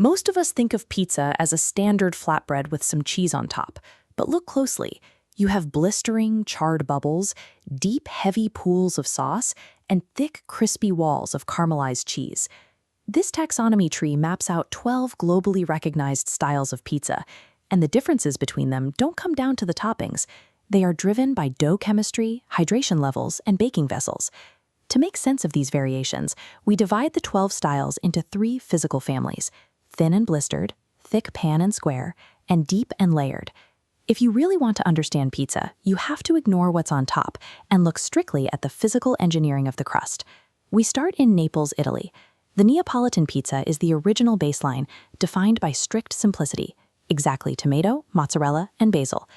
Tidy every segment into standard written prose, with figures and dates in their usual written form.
Most of us think of pizza as a standard flatbread with some cheese on top, but look closely. You have blistering, charred bubbles, deep, heavy pools of sauce, and thick, crispy walls of caramelized cheese. This taxonomy tree maps out 12 globally recognized styles of pizza, and the differences between them don't come down to the toppings. They are driven by dough chemistry, hydration levels, and baking vessels. To make sense of these variations, we divide the 12 styles into 3 physical families: thin and blistered, thick pan and square, and deep and layered. If you really want to understand pizza, you have to ignore what's on top and look strictly at the physical engineering of the crust. We start in Naples, Italy. The Neapolitan pizza is the original baseline, defined by strict simplicity: exactly tomato, mozzarella, and basil.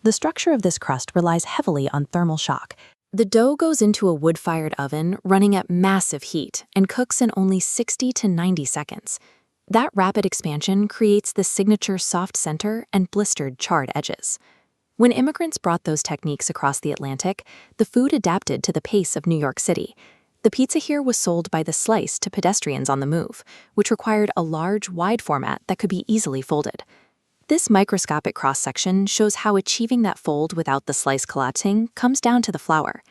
The structure of this crust relies heavily on thermal shock. The dough goes into a wood-fired oven running at massive heat and cooks in only 60 to 90 seconds. That rapid expansion creates the signature soft center and blistered, charred edges. When immigrants brought those techniques across the Atlantic, the food adapted to the pace of New York City. The pizza here was sold by the slice to pedestrians on the move, which required a large, wide format that could be easily folded. This microscopic cross-section shows how achieving that fold without the slice collapsing comes down to the flour.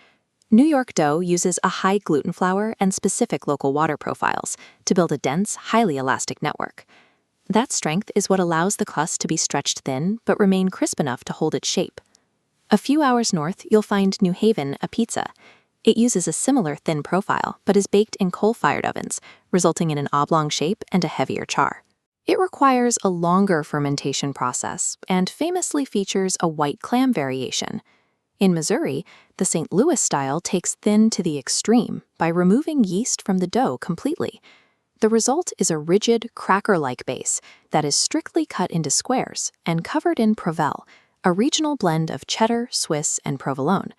New York dough uses a high gluten flour and specific local water profiles to build a dense, highly elastic network. That strength is what allows the crust to be stretched thin but remain crisp enough to hold its shape. A few hours north, you'll find New Haven, a pizza. It uses a similar thin profile but is baked in coal-fired ovens, resulting in an oblong shape and a heavier char. It requires a longer fermentation process and famously features a white clam variation. In Missouri, the St. Louis style takes thin to the extreme by removing yeast from the dough completely. The result is a rigid, cracker-like base that is strictly cut into squares and covered in Provel, a regional blend of cheddar, Swiss, and provolone.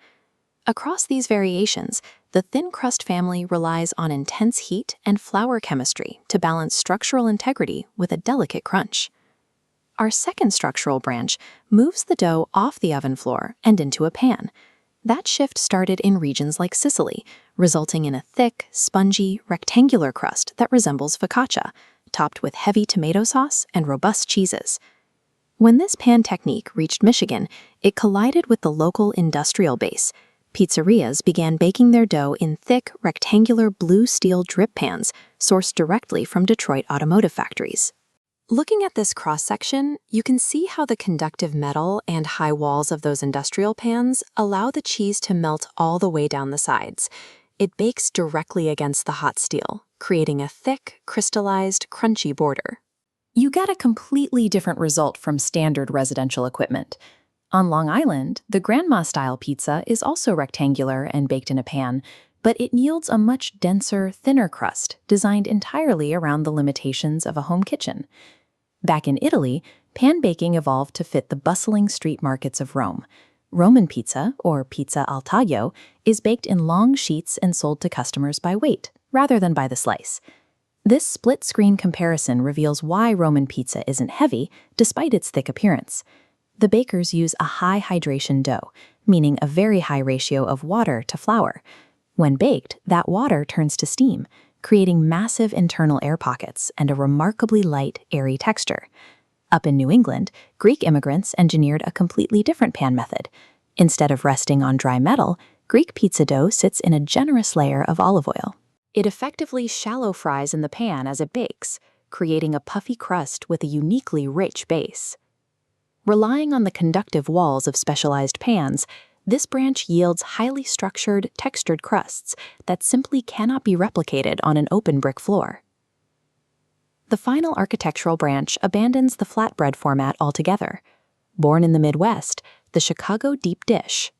Across these variations, the thin crust family relies on intense heat and flour chemistry to balance structural integrity with a delicate crunch. Our second structural branch moves the dough off the oven floor and into a pan. That shift started in regions like Sicily, resulting in a thick, spongy, rectangular crust that resembles focaccia, topped with heavy tomato sauce and robust cheeses. When this pan technique reached Michigan, it collided with the local industrial base. Pizzerias began baking their dough in thick, rectangular blue steel drip pans sourced directly from Detroit automotive factories. Looking at this cross-section, you can see how the conductive metal and high walls of those industrial pans allow the cheese to melt all the way down the sides. It bakes directly against the hot steel, creating a thick, crystallized, crunchy border. You get a completely different result from standard residential equipment. On Long Island, the grandma-style pizza is also rectangular and baked in a pan, but it yields a much denser, thinner crust designed entirely around the limitations of a home kitchen. Back in Italy, pan baking evolved to fit the bustling street markets of Rome. Roman pizza, or pizza al taglio, is baked in long sheets and sold to customers by weight, rather than by the slice. This split-screen comparison reveals why Roman pizza isn't heavy, despite its thick appearance. The bakers use a high hydration dough, meaning a very high ratio of water to flour. When baked, that water turns to steam, creating massive internal air pockets and a remarkably light, airy texture. Up in New England, Greek immigrants engineered a completely different pan method. Instead of resting on dry metal, Greek pizza dough sits in a generous layer of olive oil. It effectively shallow fries in the pan as it bakes, creating a puffy crust with a uniquely rich base. Relying on the conductive walls of specialized pans, this branch yields highly structured, textured crusts that simply cannot be replicated on an open brick floor. The final architectural branch abandons the flatbread format altogether. Born in the Midwest, the Chicago deep dish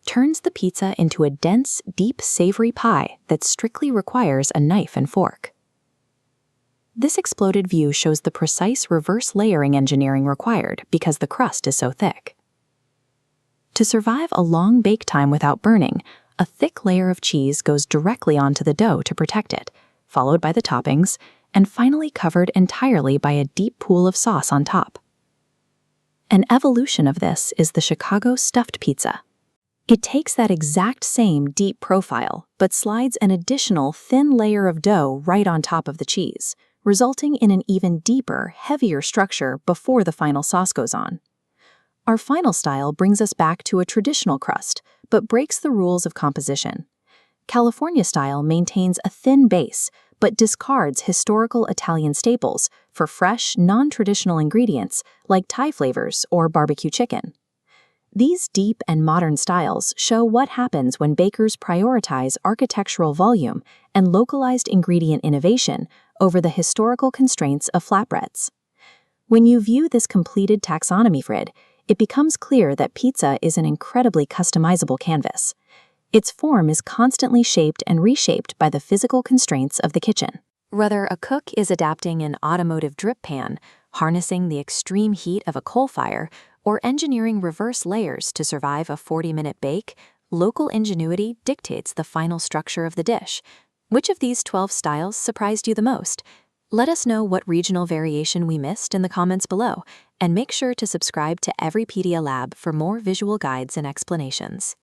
turns the pizza into a dense, deep, savory pie that strictly requires a knife and fork. This exploded view shows the precise reverse layering engineering required because the crust is so thick. To survive a long bake time without burning, a thick layer of cheese goes directly onto the dough to protect it, followed by the toppings, and finally covered entirely by a deep pool of sauce on top. An evolution of this is the Chicago stuffed pizza. It takes that exact same deep profile, but slides an additional thin layer of dough right on top of the cheese, resulting in an even deeper, heavier structure before the final sauce goes on. Our final style brings us back to a traditional crust, but breaks the rules of composition. California style maintains a thin base, but discards historical Italian staples for fresh, non-traditional ingredients like Thai flavors or barbecue chicken. These deep and modern styles show what happens when bakers prioritize architectural volume and localized ingredient innovation over the historical constraints of flatbreads. When you view this completed taxonomy grid, it becomes clear that pizza is an incredibly customizable canvas. Its form is constantly shaped and reshaped by the physical constraints of the kitchen. Whether a cook is adapting an automotive drip pan, harnessing the extreme heat of a coal fire, or engineering reverse layers to survive a 40-minute bake, local ingenuity dictates the final structure of the dish. Which of these 12 styles surprised you the most? Let us know what regional variation we missed in the comments below, and make sure to subscribe to Everypedia Lab for more visual guides and explanations.